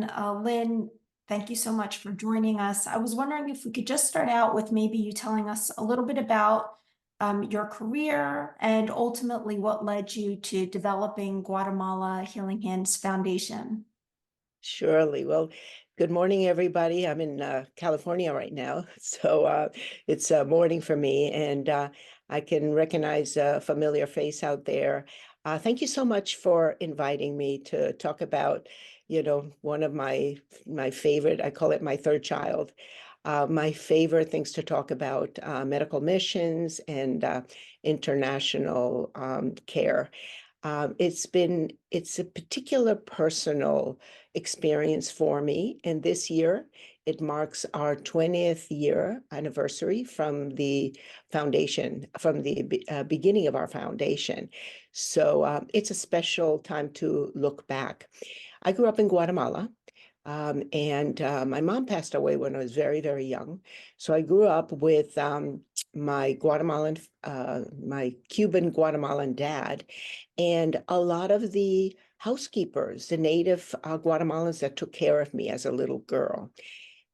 again. Lynn, thank you so much for joining us. I was wondering if we could just start out with maybe you telling us a little bit about your career and ultimately what led you to developing Guatemala Healing Hands Foundation. Surely. Well, good morning, everybody. I'm in California right now, so it's morning for me, and I can recognize a familiar face out there. Thank you so much for inviting me to talk about, one of my favorite. I call it my third child. My favorite things to talk about: medical missions and international care. It's a particular personal experience for me. And this year, it marks our 20th year anniversary from the foundation, from the beginning of our foundation. So it's a special time to look back. I grew up in Guatemala. And my mom passed away when I was very, very young. So I grew up with my my Cuban Guatemalan dad, and a lot of the housekeepers, the native Guatemalans that took care of me as a little girl.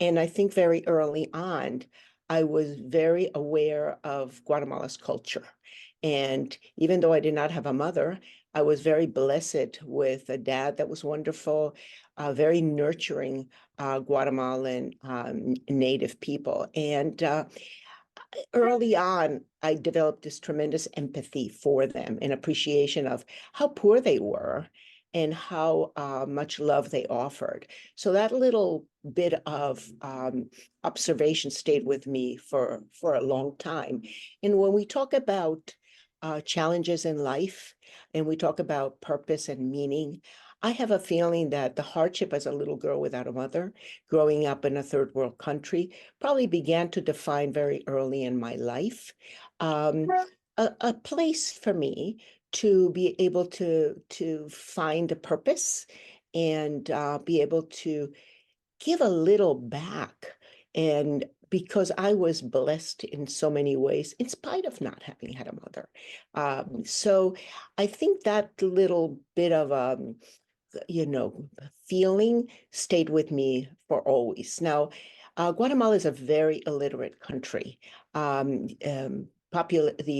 And I think very early on, I was very aware of Guatemala's culture. And even though I did not have a mother, I was very blessed with a dad that was wonderful, very nurturing Guatemalan native people. And early on, I developed this tremendous empathy for them and appreciation of how poor they were and how much love they offered. So that little bit of observation stayed with me for a long time. And when we talk about challenges in life and we talk about purpose and meaning, I have a feeling that the hardship as a little girl without a mother, growing up in a third world country, probably began to define very early in my life a place for me to be able to find a purpose and be able to give a little back. And because I was blessed in so many ways, in spite of not having had a mother. So I think that little bit of feeling stayed with me for always. Now, Guatemala is a very illiterate country. The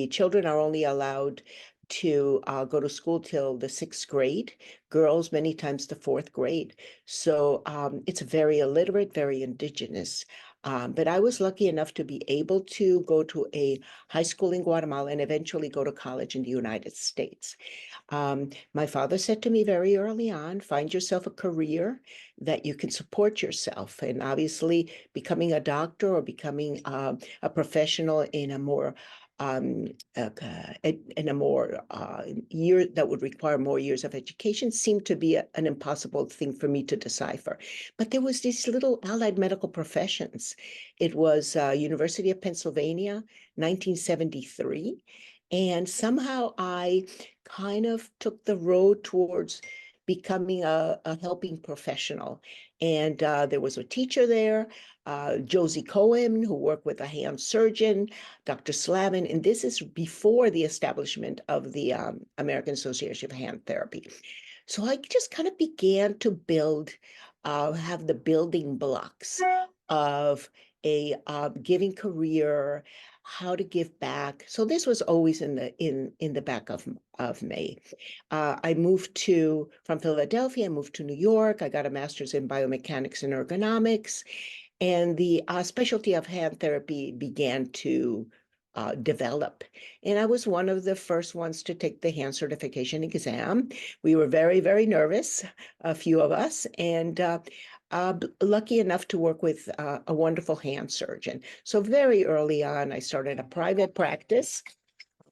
children are only allowed to go to school till the 6th grade, girls many times the 4th grade. So it's very illiterate, very indigenous. But I was lucky enough to be able to go to a high school in Guatemala and eventually go to college in the United States. My father said to me very early on, find yourself a career that you can support yourself. And obviously, becoming a doctor or becoming a professional in a more year that would require more years of education seemed to be an impossible thing for me to decipher. But there was these little allied medical professions. It was University of Pennsylvania, 1973. And somehow I kind of took the road towards becoming a helping professional. And there was a teacher there, Josie Cohen, who worked with a hand surgeon, Dr. Slavin, and this is before the establishment of the American Association of Hand Therapy. So I just kind of began to have the building blocks of a giving career, how to give back. So this was always in the back of me. I moved from Philadelphia. I moved to New York. I got a master's in biomechanics and ergonomics, and the specialty of hand therapy began to develop. And I was one of the first ones to take the hand certification exam. We were very, very nervous, a few of us, and lucky enough to work with a wonderful hand surgeon. So very early on, I started a private practice.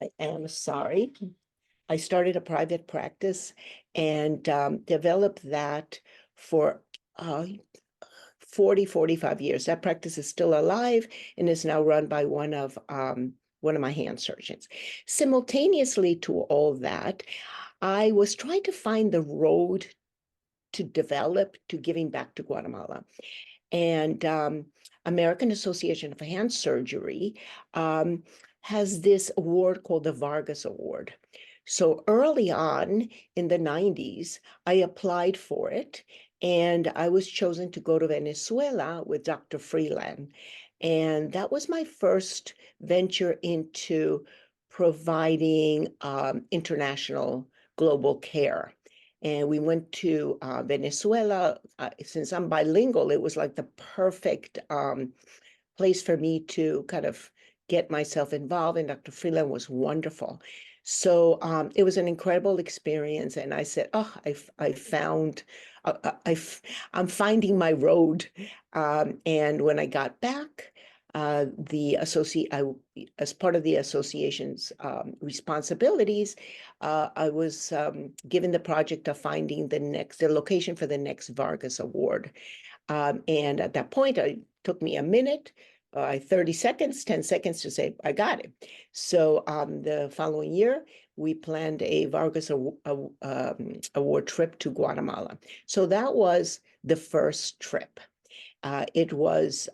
I am sorry. I started a private practice and developed that for 45 years. That practice is still alive and is now run by one of my hand surgeons. Simultaneously to all that, I was trying to find the road to develop to giving back to Guatemala. And American Association of Hand Surgery has this award called the Vargas Award. So early on in the 90s, I applied for it And I was chosen to go to Venezuela with Dr. Freeland. And that was my first venture into providing international global care. And we went to Venezuela. Since I'm bilingual, it was like the perfect place for me to kind of get myself involved. And Dr. Freeland was wonderful. So it was an incredible experience. And I said, oh, I found, I'm finding my road. And when I got back, as part of the association's responsibilities, I was given the project of finding the location for the next Vargas Award. And at that point, it took me a minute, 30 seconds, 10 seconds to say, I got it. So the following year, we planned a Vargas Award trip to Guatemala. So that was the first trip. It was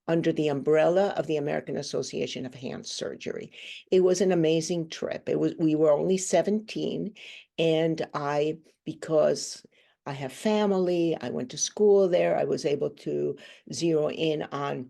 under the umbrella of the American Association of Hand Surgery. It was an amazing trip. We were only 17, and because I have family, I went to school there, I was able to zero in on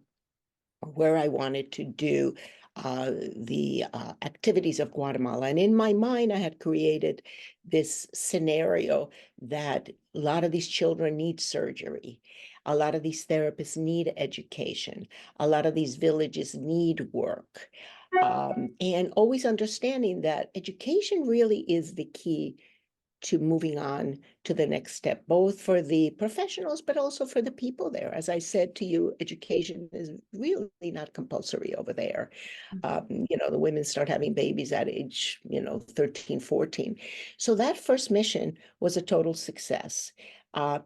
where I wanted to do the activities of Guatemala. And in my mind, I had created this scenario that a lot of these children need surgery. A lot of these therapists need education. A lot of these villages need work. And always understanding that education really is the key to moving on to the next step, both for the professionals, but also for the people there. As I said to you, education is really not compulsory over there. The women start having babies at age, 13, 14. So that first mission was a total success.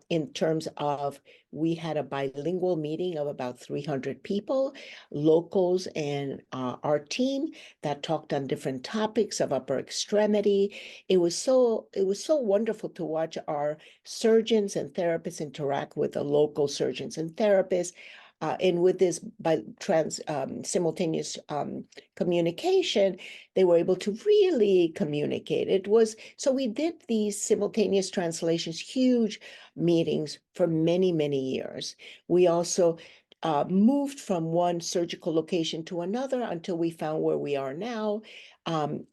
In terms of, we had a bilingual meeting of about 300 people, locals, and our team that talked on different topics of upper extremity. It was so wonderful to watch our surgeons and therapists interact with the local surgeons and therapists. And with this simultaneous communication, they were able to really communicate. So we did these simultaneous translations, huge meetings for many, many years. We also moved from one surgical location to another until we found where we are now,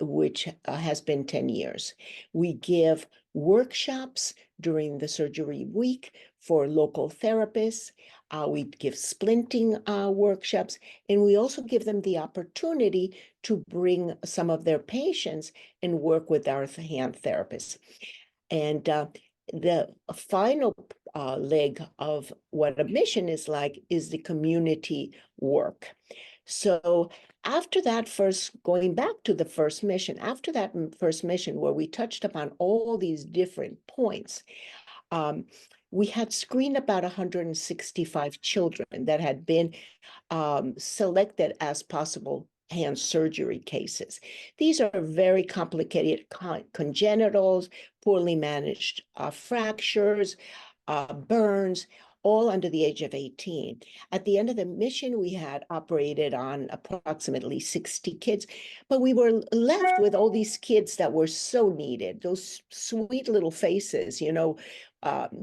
which has been 10 years. We give workshops during the surgery week for local therapists. We give splinting workshops, and we also give them the opportunity to bring some of their patients and work with our hand therapists. And the final leg of what a mission is like is the community work. So after that going back to the first mission, after that first mission where we touched upon all these different points, we had screened about 165 children that had been selected as possible hand surgery cases. These are very complicated congenitals, poorly managed fractures, burns, all under the age of 18. At the end of the mission, we had operated on approximately 60 kids, but we were left with all these kids that were so needed, those sweet little faces,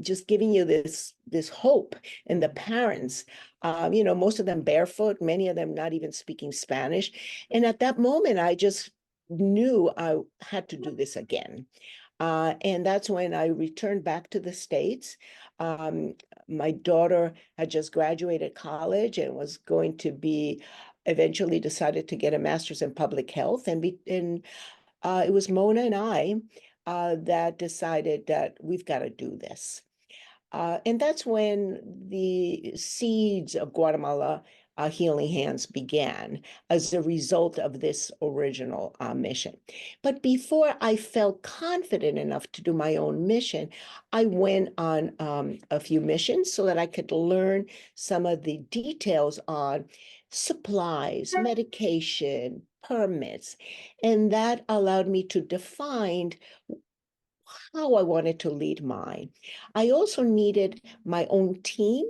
just giving you this hope. And the parents, most of them barefoot, many of them not even speaking Spanish. And at that moment, I just knew I had to do this again. And that's when I returned back to the States. My daughter had just graduated college and was going to be eventually decided to get a master's in public health. And it was Mona and I that decided that we've got to do this. And that's when the seeds of Guatemala Healing Hands began as a result of this original mission. But before I felt confident enough to do my own mission, I went on a few missions so that I could learn some of the details on supplies, medication, permits, and that allowed me to define how I wanted to lead mine. I also needed my own team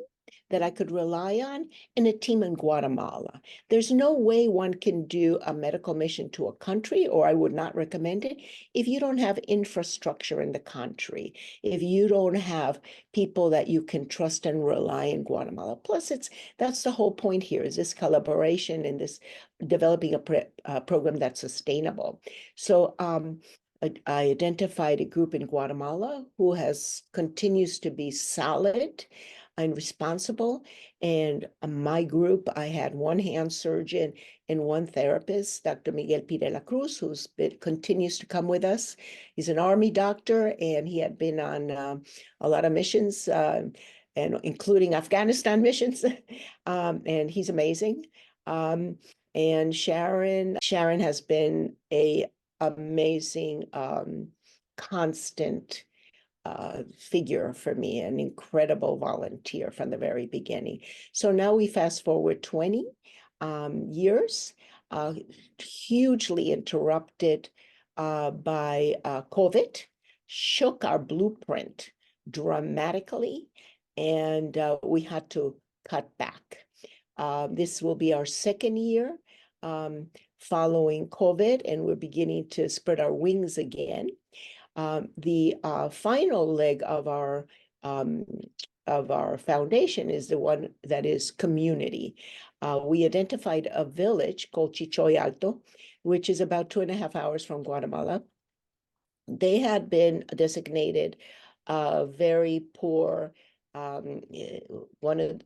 that I could rely on, and a team in Guatemala. There's no way one can do a medical mission to a country, or I would not recommend it, if you don't have infrastructure in the country, if you don't have people that you can trust and rely in Guatemala. Plus, that's the whole point here, is this collaboration and this developing a program that's sustainable. So I identified a group in Guatemala who continues to be solid and responsible. And my group, I had one hand surgeon and one therapist, Dr. Miguel Pirela Cruz, continues to come with us. He's an Army doctor, and he had been on a lot of missions, and including Afghanistan missions, and he's amazing. And Sharon has been a amazing, constant figure for me, an incredible volunteer from the very beginning. So now we fast forward 20 years, hugely interrupted by COVID, shook our blueprint dramatically, and we had to cut back. This will be our second year following COVID, and we're beginning to spread our wings again. The final leg of our foundation is the one that is community. We identified a village called Chichoy Alto, which is about 2.5 hours from Guatemala. They had been designated very poor, one of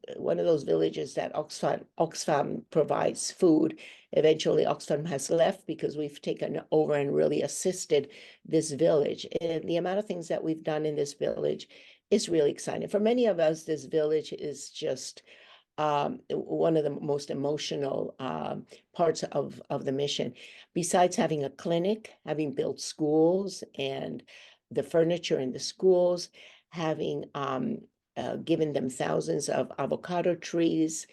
those villages that Oxfam provides food. Eventually, Oxfam has left because we've taken over and really assisted this village. And the amount of things that we've done in this village is really exciting. For many of us, this village is just one of the most emotional parts of the mission. Besides having a clinic, having built schools and the furniture in the schools, having given them thousands of avocado trees,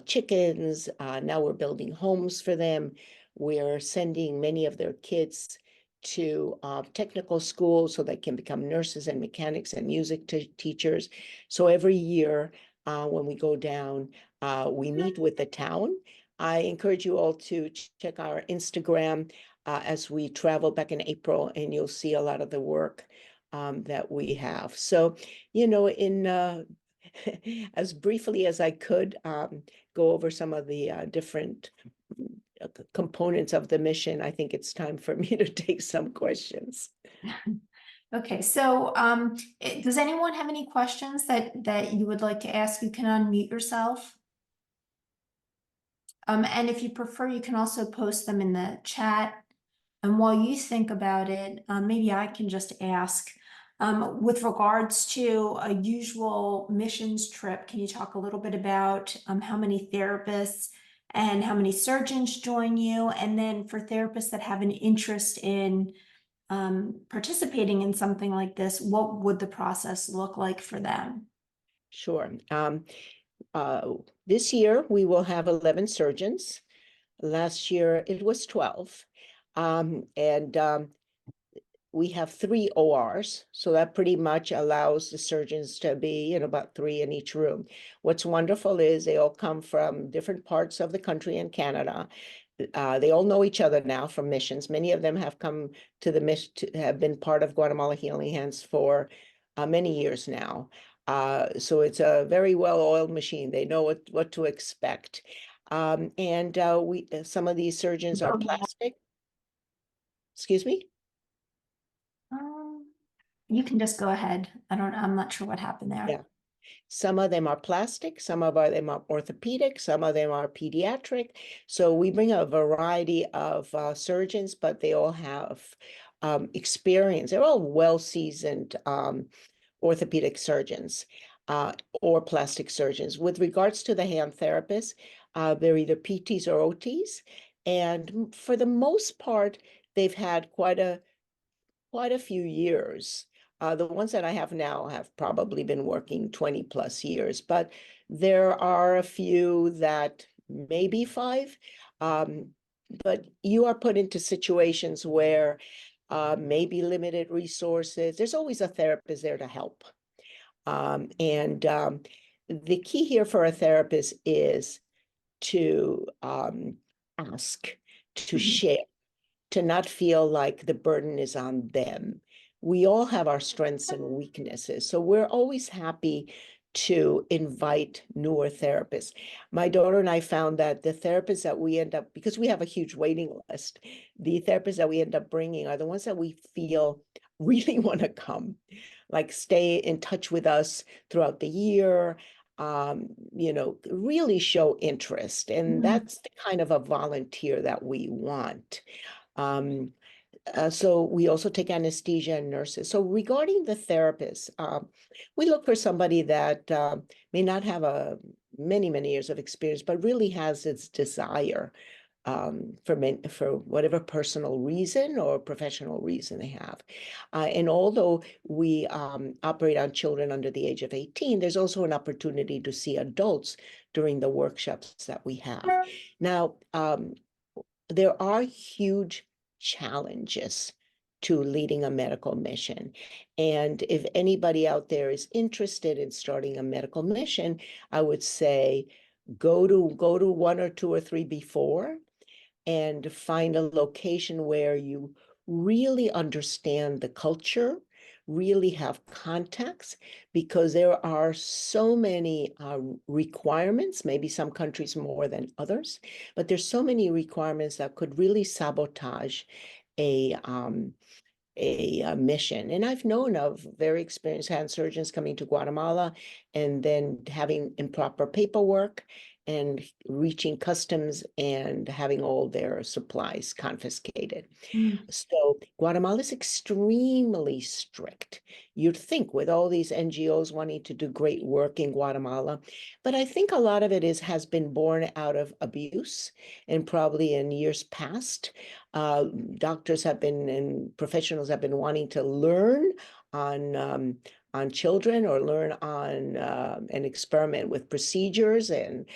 chickens. Now we're building homes for them. We're sending many of their kids to technical schools so they can become nurses and mechanics and music teachers. So every year when we go down, we meet with the town. I encourage you all to check our Instagram as we travel back in April, and you'll see a lot of the work that we have. So, in as briefly as I could, go over some of the different components of the mission, I think it's time for me to take some questions. Okay, so does anyone have any questions that you would like to ask? You can unmute yourself. And if you prefer, you can also post them in the chat. And while you think about it, maybe I can just ask, with regards to a usual missions trip, can you talk a little bit about how many therapists and how many surgeons join you? And then for therapists that have an interest in participating in something like this, what would the process look like for them? Sure. This year, we will have 11 surgeons. Last year, it was 12. We have 3 ORs, so that pretty much allows the surgeons to be, about 3 in each room. What's wonderful is they all come from different parts of the country and Canada. They all know each other now from missions. Many of them have come to the mission, have been part of Guatemala Healing Hands for many years now. So it's a very well-oiled machine. They know what to expect. Some of these surgeons are plastic. Excuse me? You can just go ahead. I'm not sure what happened there. Yeah. Some of them are plastic, some of them are orthopedic, some of them are pediatric. So we bring a variety of surgeons, but they all have experience. They're all well-seasoned orthopedic surgeons or plastic surgeons. With regards to the hand therapists, they're either PTs or OTs. And for the most part, they've had quite a few years. The ones that I have now have probably been working 20 plus years, but there are a few that maybe 5. But you are put into situations where maybe limited resources. There's always a therapist there to help. the key here for a therapist is to ask, to Mhm. share, to not feel like the burden is on them. We all have our strengths and weaknesses, so we're always happy to invite newer therapists. My daughter and I found that the therapists that we end up, because we have a huge waiting list, the therapists that we end up bringing are the ones that we feel really want to come, like stay in touch with us throughout the year, really show interest. And Mhm. that's the kind of a volunteer that we want. Um, so we also take anesthesia and nurses. So regarding the therapist, we look for somebody that may not have many years of experience, but really has its desire for whatever personal reason or professional reason they have. And although we operate on children under the age of 18, there's also an opportunity to see adults during the workshops that we have. Now, there are huge challenges to leading a medical mission. And if anybody out there is interested in starting a medical mission, I would say go to 1 or 2 or 3 before and find a location where you really understand the culture, really have contacts, because there are so many requirements, maybe some countries more than others, but there's so many requirements that could really sabotage a mission. And I've known of very experienced hand surgeons coming to Guatemala and then having improper paperwork and reaching customs and having all their supplies confiscated. Mm. So Guatemala is extremely strict. You'd think with all these NGOs wanting to do great work in Guatemala, but I think a lot of it has been born out of abuse, and probably in years past, doctors have been and professionals have been wanting to learn on children or learn on and experiment with procedures, and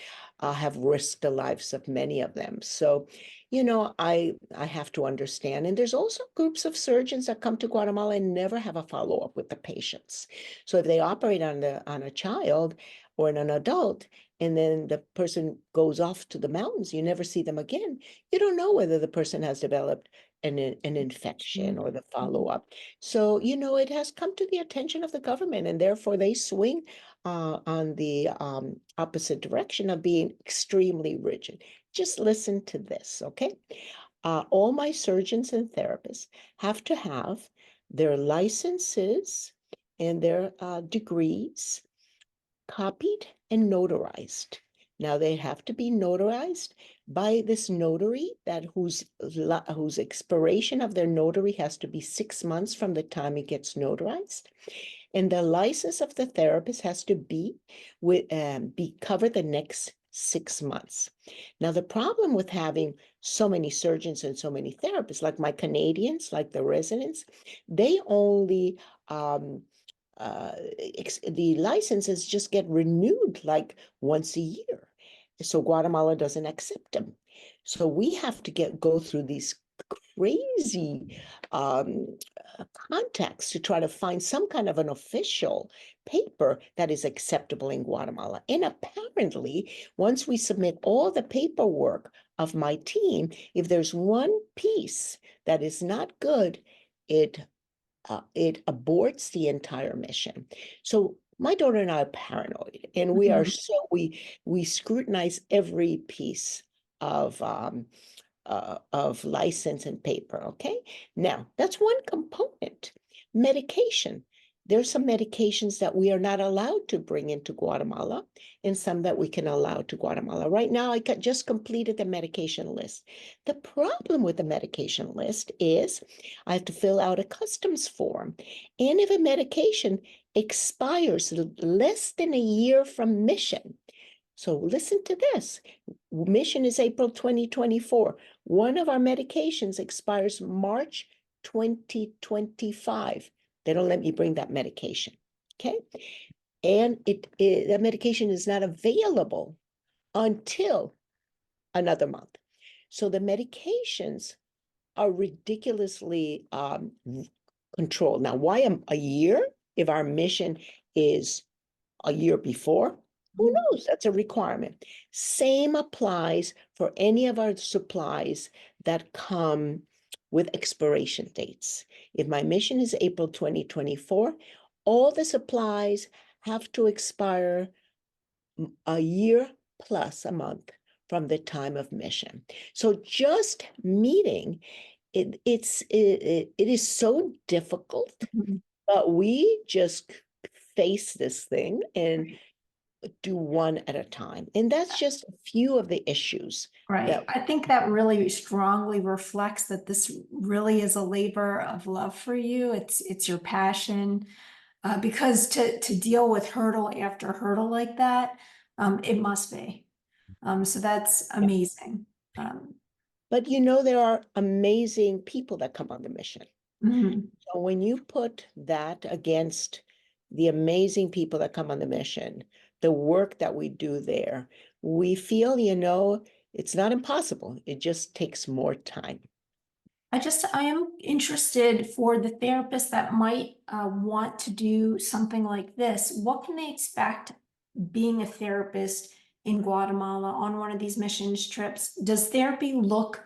have risked the lives of many of them. So, I have to understand. And there's also groups of surgeons that come to Guatemala and never have a follow-up with the patients. So if they operate on a child or an adult, and then the person goes off to the mountains, you never see them again. You don't know whether the person has developed an infection or the follow-up. So, it has come to the attention of the government, and therefore they swing on the opposite direction of being extremely rigid. Just listen to this, okay? All my surgeons and therapists have to have their licenses and their degrees copied and notarized. Now they have to be notarized by this notary whose expiration of their notary has to be 6 months from the time it gets notarized. And the license of the therapist has to be covered the next 6 months. Now, the problem with having so many surgeons and so many therapists, like my Canadians, like the residents, they only the licenses just get renewed like once a year. So Guatemala doesn't accept them. So we have to go through these crazy contacts to try to find some kind of an official paper that is acceptable in Guatemala. And apparently, once we submit all the paperwork of my team, if there's one piece that is not good, it aborts the entire mission. So my daughter and I are paranoid, and we scrutinize every piece of license and paper. Okay, now that's one component. Medication. There's some medications that we are not allowed to bring into Guatemala, and some that we can allow to Guatemala. Right now, I just completed the medication list. The problem with the medication list is I have to fill out a customs form. And if a medication expires less than a year from mission, so listen to this. Mission is April 2024. One of our medications expires March 2025. They don't let me bring that medication. Okay. And that medication is not available until another month. So the medications are ridiculously controlled. Now, why a year if our mission is a year before? Who knows? That's a requirement. Same applies for any of our supplies that come with expiration dates. If my mission is April 2024, all the supplies have to expire a year plus a month from the time of mission. So just meeting, it is so difficult, Mhm. but we just face this thing and do one at a time. And that's just a few of the issues Right. that, I think that really strongly reflects that this really is a labor of love for you. It's your passion. Because to deal with hurdle after hurdle like that, it must be. So that's yeah. amazing. Um, But there are amazing people that come on the mission. mhm. So when you put that against the amazing people that come on the mission, the work that we do there, we feel, it's not impossible. It just takes more time. I am interested for the therapists that might want to do something like this. What can they expect being a therapist in Guatemala on one of these missions trips? Does therapy look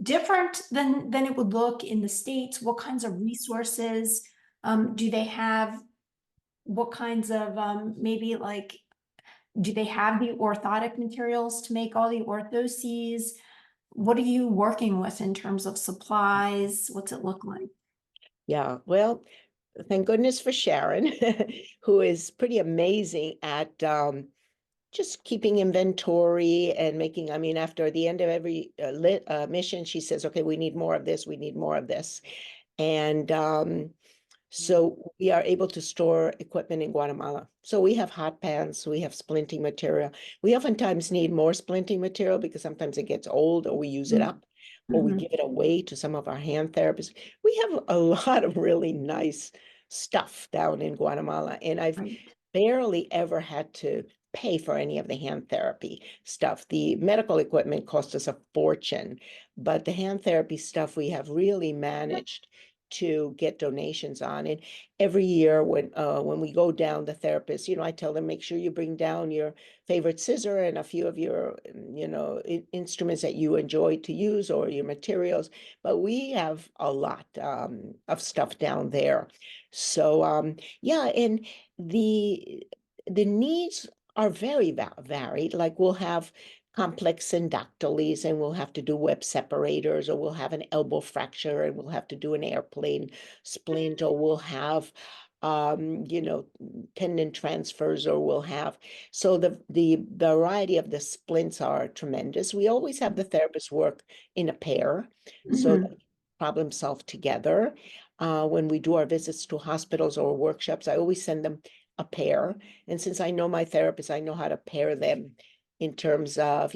different than it would look in the States? What kinds of resources do they have? What kinds of maybe like do they have the orthotic materials to make all the orthoses? What are you working with in terms of supplies? What's it look like? Yeah, well, thank goodness for Sharon, who is pretty amazing at just keeping inventory and making, I mean, after the end of every mission, she says, okay, we need more of this, we need more of this. And so we are able to store equipment in Guatemala. So we have hot pans, we have splinting material. We oftentimes need more splinting material because sometimes it gets old or we use it up or we Mhm. give it away to some of our hand therapists. We have a lot of really nice stuff down in Guatemala, and I've Right. barely ever had to pay for any of the hand therapy stuff. The medical equipment cost us a fortune, but the hand therapy stuff we have really managed to get donations on. And every year when we go down, the therapist, I tell them, make sure you bring down your favorite scissor and a few of your, instruments that you enjoy to use or your materials. But we have a lot of stuff down there. So yeah, and the needs are very varied. Like we'll have complex syndactyles and we'll have to do web separators, or we'll have an elbow fracture and we'll have to do an airplane splint, or we'll have tendon transfers, or we'll have, so the variety of the splints are tremendous. We always have the therapist work in a pair so that Mhm. problem solve together. When we do our visits to hospitals or workshops, I always send them a pair. And since I know my therapist, I know how to pair them in terms of,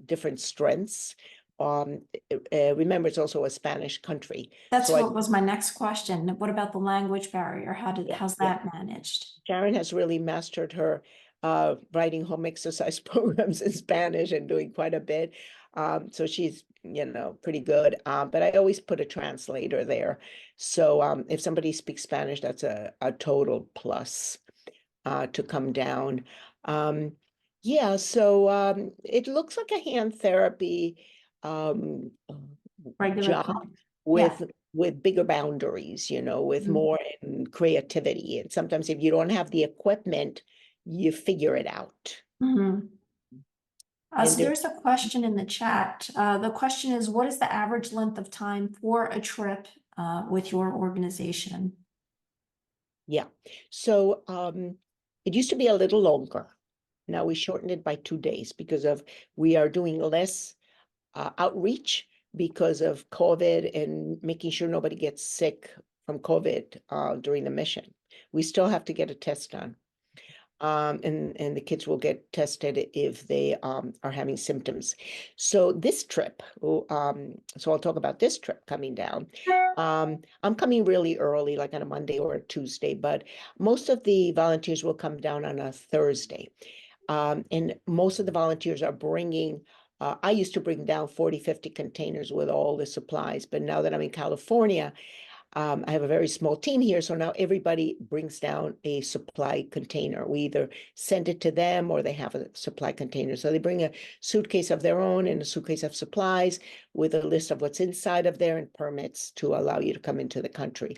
different strengths. Remember, it's also a Spanish country. That's So I, what was my next question. What about the language barrier? yeah, How's yeah. that managed? Sharon has really mastered her writing home exercise programs in Spanish and doing quite a bit. So she's, pretty good. But I always put a translator there. So if somebody speaks Spanish, that's a total plus to come down. Um, yeah, so it looks like a hand therapy um, Regular job clinic. Yeah. with with bigger boundaries, with Mhm. more creativity. And sometimes if you don't have the equipment, you figure it out. Mhm. And So there, there's a question in the chat. The question is, what is the average length of time for a trip with your organization? yeah. So it used to be a little longer. Now we shortened it by 2 days because we are doing less outreach because of COVID and making sure nobody gets sick from COVID during the mission. We still have to get a test done. And the kids will get tested if they are having symptoms. So this trip, so I'll talk about this trip coming down. I'm coming really early, like on a Monday or a Tuesday, but most of the volunteers will come down on a Thursday. And most of the volunteers are bringing, I used to bring down 40, 50 containers with all the supplies, but now that I'm in California, I have a very small team here, so now everybody brings down a supply container. We either send it to them or they have a supply container. So they bring a suitcase of their own and a suitcase of supplies with a list of what's inside of there and permits to allow you to come into the country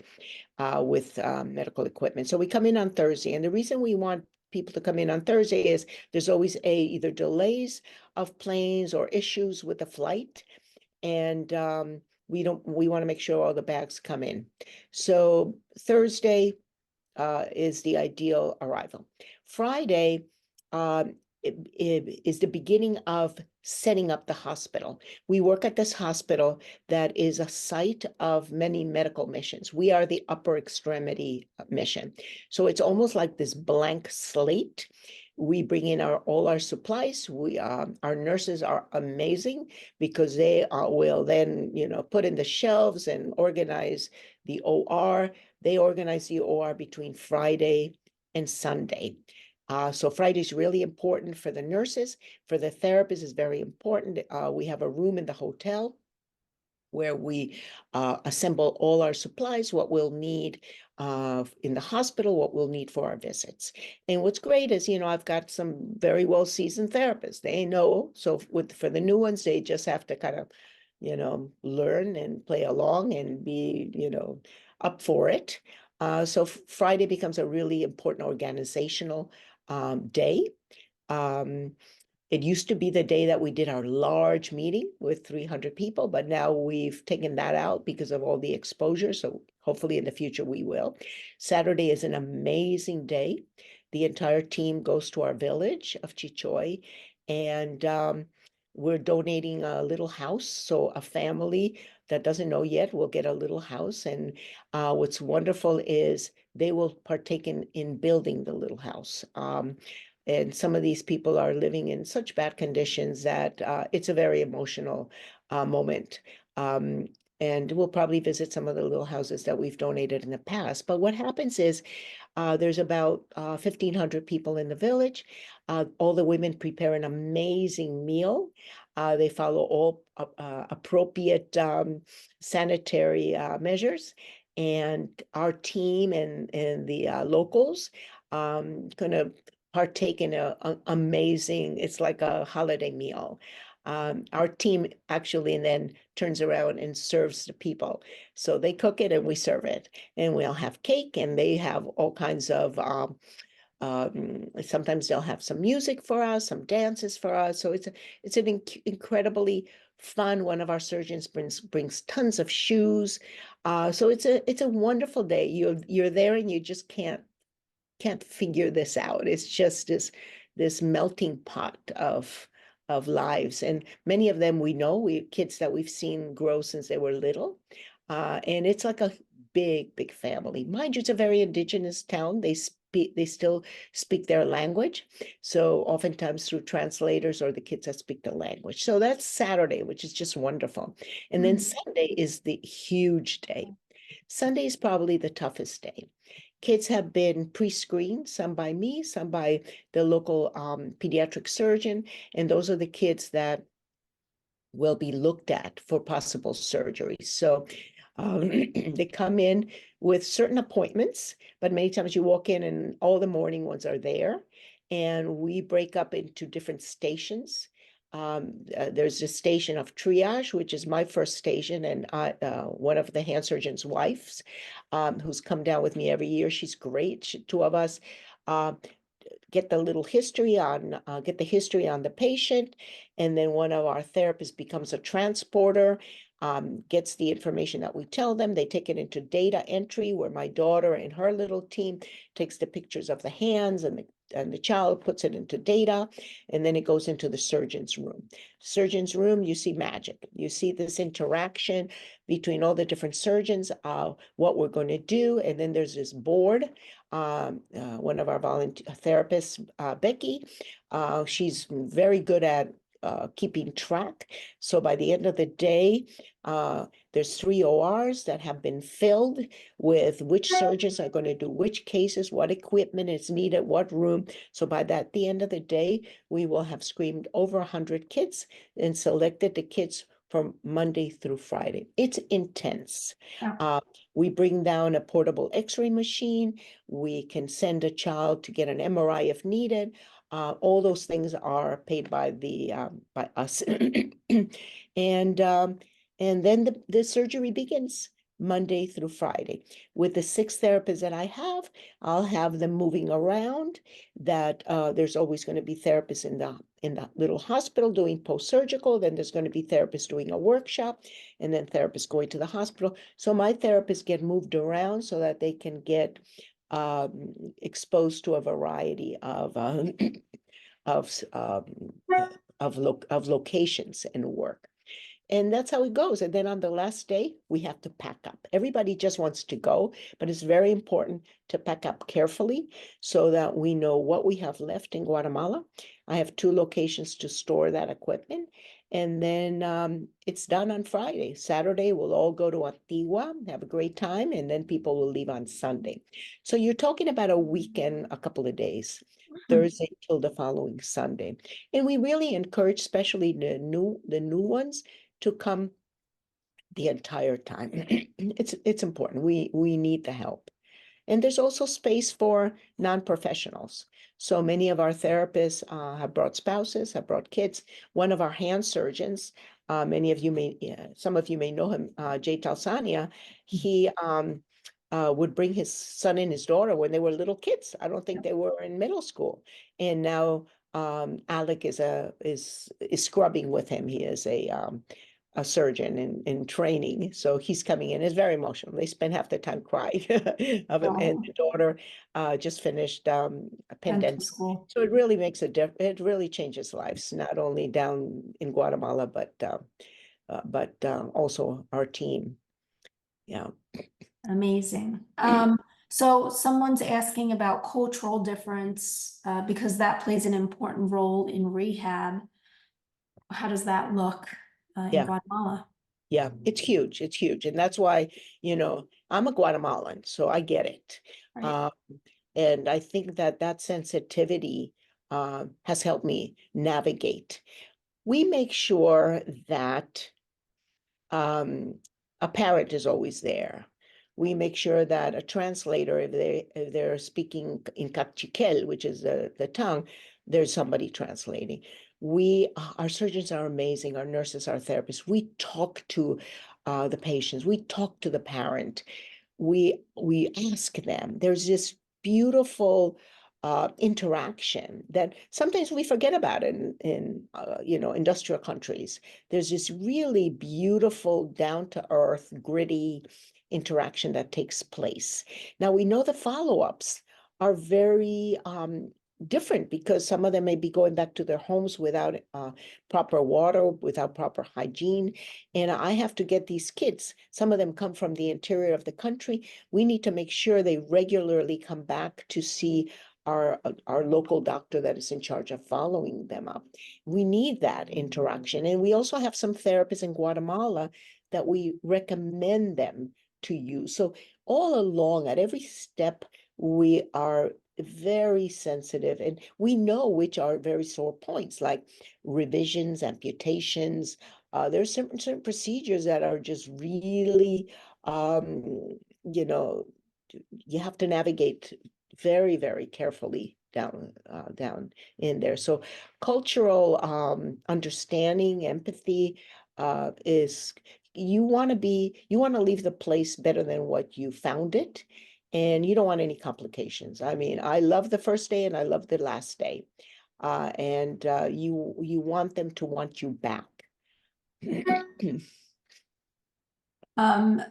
with medical equipment. So we come in on Thursday, and the reason we want people to come in on Thursday is there's always either delays of planes or issues with the flight, and we want to make sure all the bags come in. So Thursday is the ideal arrival. Friday is the beginning of setting up the hospital. We work at this hospital that is a site of many medical missions. We are the upper extremity mission. So it's almost like this blank slate. We bring in all our supplies. Our nurses are amazing because they will then, put in the shelves and organize the OR. They organize the OR between Friday and Sunday. So Friday is really important for the nurses. For the therapists, is very important. We have a room in the hotel where we assemble all our supplies, what we'll need in the hospital, what we'll need for our visits. And what's great is, I've got some very well-seasoned therapists. They know, so for the new ones, they just have to kind of, learn and play along and be, up for it. So Friday becomes a really important organizational day. It used to be the day that we did our large meeting with 300 people, but now we've taken that out because of all the exposure. So hopefully in the future we will. Saturday is an amazing day. The entire team goes to our village of Chichoy, and we're donating a little house. So a family that doesn't know yet will get a little house. And what's wonderful is they will partake in building the little house. And some of these people are living in such bad conditions that it's a very emotional moment. And we'll probably visit some of the little houses that we've donated in the past. But what happens is there's about 1,500 people in the village. All the women prepare an amazing meal. They follow all appropriate sanitary measures. And our team and the locals gonna partake in an amazing, it's like a holiday meal. Our team actually then turns around and serves the people. So they cook it and we serve it. And we'll have cake, and they have all kinds of, sometimes they'll have some music for us, some dances for us. So it's an incredibly fun. One of our surgeons brings tons of shoes. So it's a wonderful day. You're there and you just can't figure this out. It's just this melting pot of lives, and many of them we know, kids that we've seen grow since they were little, and it's like a big family. Mind you, it's a very indigenous town. They still speak their language, so oftentimes through translators or the kids that speak the language. So that's Saturday, which is just wonderful. And then Sunday is the huge day. Sunday is probably the toughest day. Kids have been pre-screened, some by me, some by the local pediatric surgeon, and those are the kids that will be looked at for possible surgery. So they come in with certain appointments, but many times you walk in and all the morning ones are there, and we break up into different stations. There's a station of triage, which is my first station, and one of the hand surgeon's wives, who's come down with me every year. She's great. Two of us get the history on the patient, and then one of our therapists becomes a transporter, gets the information that we tell them. They take it into data entry, where my daughter and her little team takes the pictures of the hands, and the child puts it into data, and then it goes into the surgeon's room. Surgeon's room, you see magic. You see this interaction between all the different surgeons, what we're going to do, and then there's this board. One of our volunteer therapists, Becky, she's very good at keeping track. So by the end of the day, there's 3 ORs that have been filled with which surgeons are going to do which cases, what equipment is needed, what room. So by the end of the day, we will have screened over 100 kids and selected the kids from Monday through Friday. It's intense. Oh, We bring down a portable x-ray machine. We can send a child to get an MRI if needed. All those things are paid by by us. And then the surgery begins Monday through Friday. With the 6 therapists that I have, I'll have them moving around. That there's always going to be therapists in the little hospital doing post-surgical. Then there's going to be therapists doing a workshop, and then therapists going to the hospital. So my therapists get moved around so that they can get exposed to a variety of of of locations and work. And that's how it goes. And then on the last day, we have to pack up. Everybody just wants to go, but it's very important to pack up carefully so that we know what we have left in Guatemala. I have 2 locations to store that equipment. And then it's done on Friday. Saturday, we'll all go to Antigua, have a great time, and then people will leave on Sunday. So you're talking about a weekend, a couple of days, Thursday till the following Sunday. And we really encourage, especially the new ones, to come the entire time. It's important. We need the help. And there's also space for non-professionals. So many of our therapists have brought spouses, have brought kids. One of our hand surgeons, some of you may know him, Jay Talsania, he would bring his son and his daughter when they were little kids. I don't think they were in middle school. And now Alec is scrubbing with him. He is a surgeon in training. So he's coming in. It's very emotional. They spend half the time crying of him. And oh, the daughter just finished a dental pandemic. school. So it really makes a difference. It really changes lives, not only down in Guatemala, but also our team. Yeah. Amazing. So someone's asking about cultural difference, because that plays an important role in rehab. How does that look, in Yeah. Guatemala? Yeah, it's huge. It's huge. And that's why, I'm a Guatemalan, so I get it. Right. Um, and I think that sensitivity has helped me navigate. We make sure that um, a parent is always there. We make sure that a translator, if they're speaking in Cachiquel, which is the tongue, there's somebody translating. Our surgeons are amazing. Our nurses, our therapists. We talk to the patients. We talk to the parent. We ask them. There's this beautiful interaction that sometimes we forget about in industrial countries. There's this really beautiful, down-to-earth, gritty interaction that takes place. Now, we know the follow-ups are very different because some of them may be going back to their homes without proper water, without proper hygiene. And I have to get these kids. Some of them come from the interior of the country. We need to make sure they regularly come back to see our local doctor that is in charge of following them up. We need that interaction. And we also have some therapists in Guatemala that we recommend them to use. So all along, at every step, we are very sensitive, and we know which are very sore points, like revisions, amputations. There's certain procedures that are just really, you know, you have to navigate very, very carefully down in there. So cultural understanding, empathy is you want to leave the place better than what you found it, and you don't want any complications. I mean, I love the first day and I love the last day, and you want them to want you back. Um,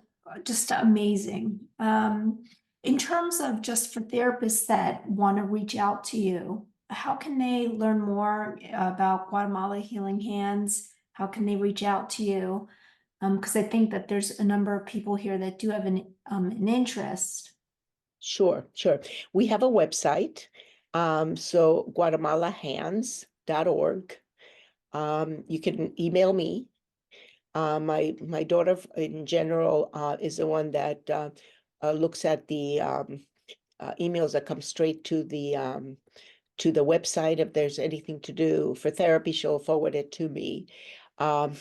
just amazing. In terms of just for therapists that want to reach out to you, how can they learn more about Guatemala Healing Hands? How can they reach out to you? Because I think that there's a number of people here that do have an interest. Sure, sure. We have a website, so guatemalahands.org. You can email me. My daughter in general is the one that looks at the emails that come straight to the website. If there's anything to do for therapy, she'll forward it to me. Um,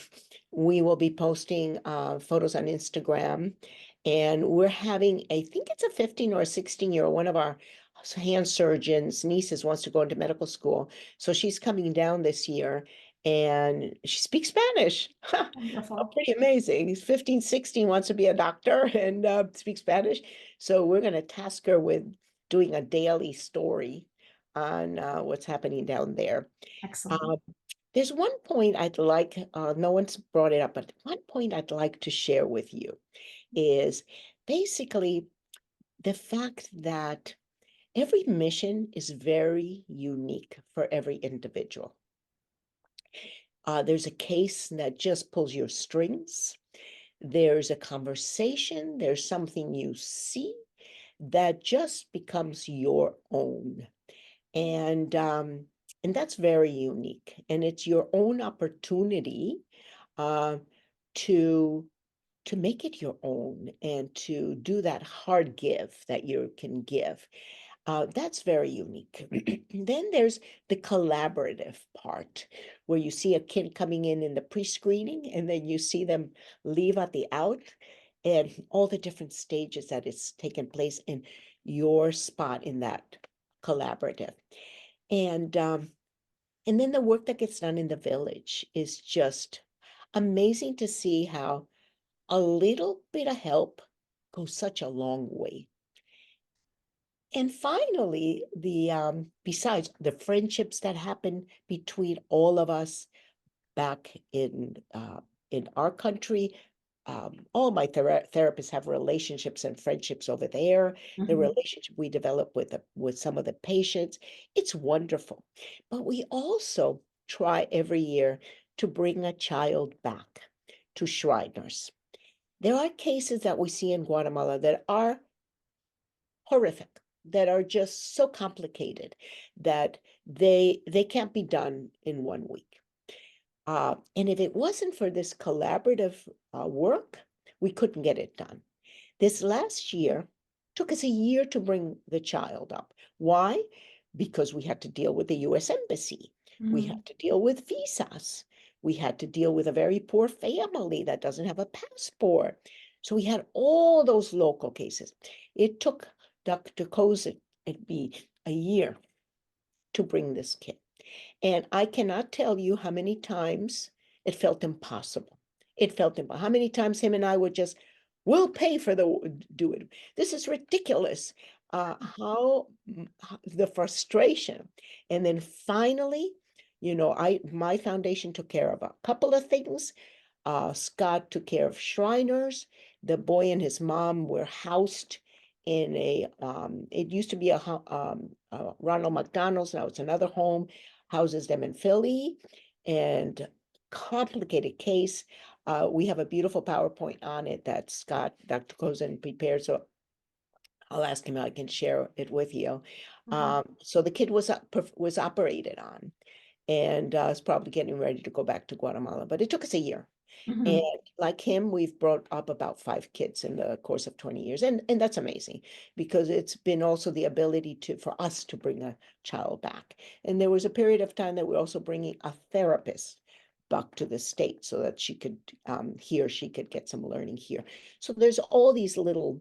we will be posting photos on Instagram, and we're having, I think it's a 15 or a 16-year-old, one of our hand surgeons' nieces wants to go into medical school. So she's coming down this year and she speaks Spanish. Wonderful. Pretty amazing. He's 15, 16, wants to be a doctor and speaks Spanish. So we're going to task her with doing a daily story on what's happening down there. Excellent. Um, there's one point I'd like, no one's brought it up, but one point I'd like to share with you is basically the fact that every mission is very unique for every individual. There's a case that just pulls your strings. There's a conversation, there's something you see that just becomes your own. And that's very unique. And it's your own opportunity uh, to to make it your own and to do that hard give that you can give. That's very unique. Then there's the collaborative part where you see a kid coming in the pre-screening and then you see them leave at the out and all the different stages that it's taken place in your spot in that collaborative. And um, and then the work that gets done in the village is just amazing to see how a little bit of help goes such a long way. And finally, besides the friendships that happen between all of us back in our country, all my therapists have relationships and friendships over there. The Mhm. relationship we develop with some of the patients, it's wonderful. But we also try every year to bring a child back to Shriners. There are cases that we see in Guatemala that are horrific, that are just so complicated that they can't be done in 1 week. And if it wasn't for this collaborative work, we couldn't get it done. This last year took us a year to bring the child up. Why? Because we had to deal with the US Embassy. We Mhm. had to deal with visas. We had to deal with a very poor family that doesn't have a passport. So we had all those local cases. It took Dr. Kozin and me a year to bring this kid. And I cannot tell you how many times it felt impossible. It felt impossible. How many times him and I would just, we'll pay for do it. This is ridiculous. How the frustration. And then finally, my foundation took care of a couple of things. Scott took care of Shriners. The boy and his mom were housed in it used to be a Ronald McDonald's, now it's another home, houses them in Philly, and complicated case. We have a beautiful PowerPoint on it that Scott, Dr. Kozin prepared, so I'll ask him how I can share it with you. Mhm. So the kid was operated on and is probably getting ready to go back to Guatemala, but it took us a year. And Mhm. like him, we've brought up about 5 kids in the course of 20 years. And that's amazing because it's been also the ability for us to bring a child back. And there was a period of time that we're also bringing a therapist back to the state so that he or she could get some learning here. So there's all these little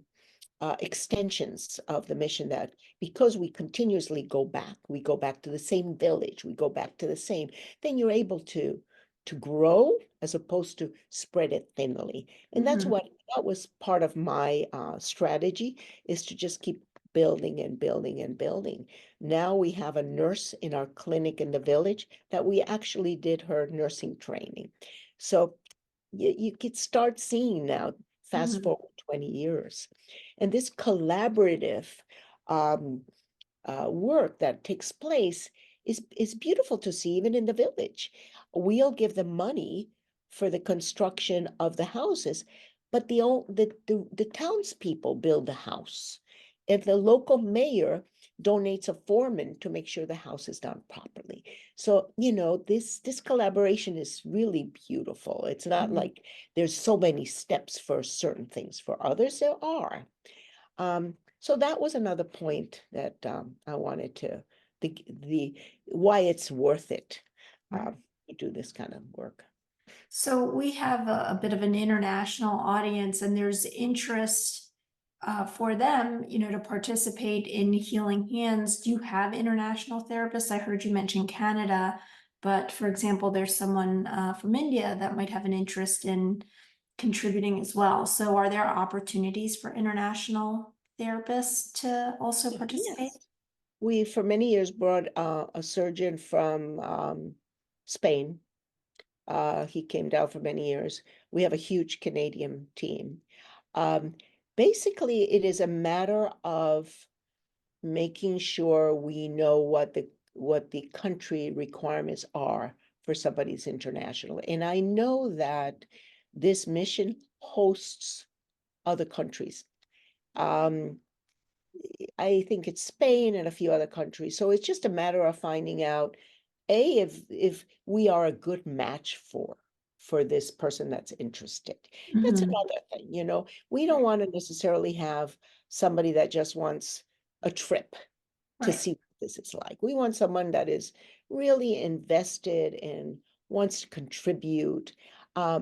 extensions of the mission that because we continuously we go back to the same village, we go back to the same, then you're able to grow as opposed to spread it thinly. And Mhm. that was part of my strategy is to just keep building and building and building. Now we have a nurse in our clinic in the village that we actually did her nursing training. So you could start seeing now, fast Mhm. forward 20 years. And this collaborative um, work that takes place is beautiful to see, even in the village. We'll give them money for the construction of the houses, but the townspeople build the house. And the local mayor donates a foreman to make sure the house is done properly. So, this collaboration is really beautiful. It's not Mhm. like there's so many steps for certain things. For others, there are. So that was another point that I wanted the why it's worth it Right. to do this kind of work. So we have a bit of an international audience, and there's interest for them, to participate in Healing Hands. Do you have international therapists? I heard you mention Canada, but for example, there's someone from India that might have an interest in contributing as well. So are there opportunities for international therapists to also participate? Yes. We, for many years, brought a surgeon from Spain. He came down for many years. We have a huge Canadian team. Um, Basically, it is a matter of making sure we know what the country requirements are for somebody's international. And I know that this mission hosts other countries. I think it's Spain and a few other countries. So it's just a matter of finding out, if we are a good match for this person that's interested. That's Mhm. another thing. We don't want to necessarily have somebody that just wants a trip to Right. see what this is like. We want someone that is really invested and wants to contribute.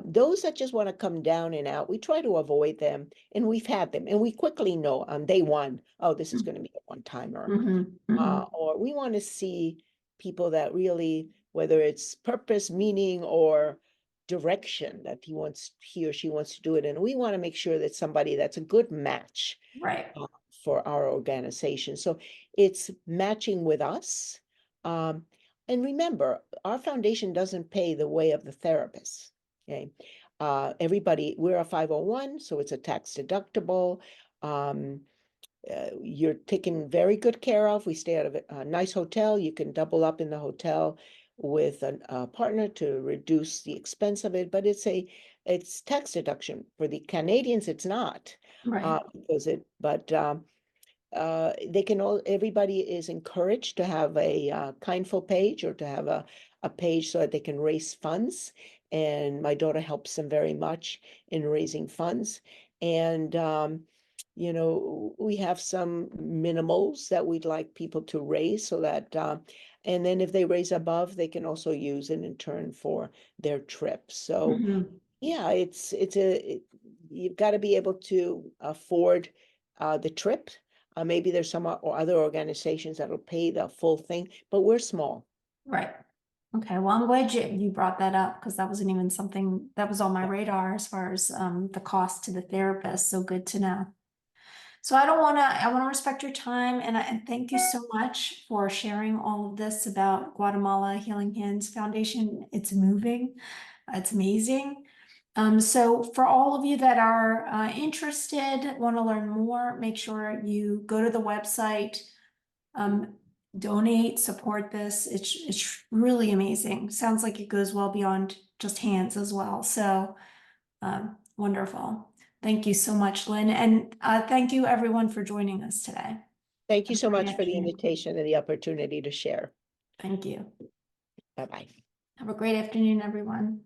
Those that just want to come down and out, we try to avoid them, and we've had them, and we quickly know on day one, oh, this is going to be a one-timer. Mhm. Mhm. Or we want to see people that really, whether it's purpose, meaning, or direction that he or she wants to do it in. We want to make sure that somebody that's a good match Right. for our organization. So it's matching with us. Um, and remember, our foundation doesn't pay the way of the therapist. Okay. Everybody, we're a 501, so it's a tax deductible. You're taken very good care of. We stay out of a nice hotel. You can double up in the hotel with a partner to reduce the expense of it, but it's tax deduction. For the Canadians, it's not. Right. Everybody is encouraged to have a Kindful page, or to have a page so that they can raise funds. And my daughter helps them very much in raising funds. And, we have some minimals that we'd like people to raise, so that, and then if they raise above, they can also use it in turn for their trip. So Mhm. yeah, you've got to be able to afford the trip. Maybe there's some or other organizations that'll pay the full thing, but we're small. Right. Okay, well, I'm glad you brought that up, because that wasn't even something that was on my Yeah. radar as far as the cost to the therapist. So good to know. So I want to respect your time, and thank you so much for sharing all of this about Guatemala Healing Hands Foundation. It's moving. It's amazing. So for all of you that are interested, want to learn more, make sure you go to the website, um, donate, support this. It's really amazing. Sounds like it goes well beyond just hands as well. So wonderful. Thank you so much, Lynn. And thank you everyone for joining us today. Thank you Have a so great much for the afternoon. invitation and the opportunity to share. Thank you. Bye-bye. Have a great afternoon, everyone.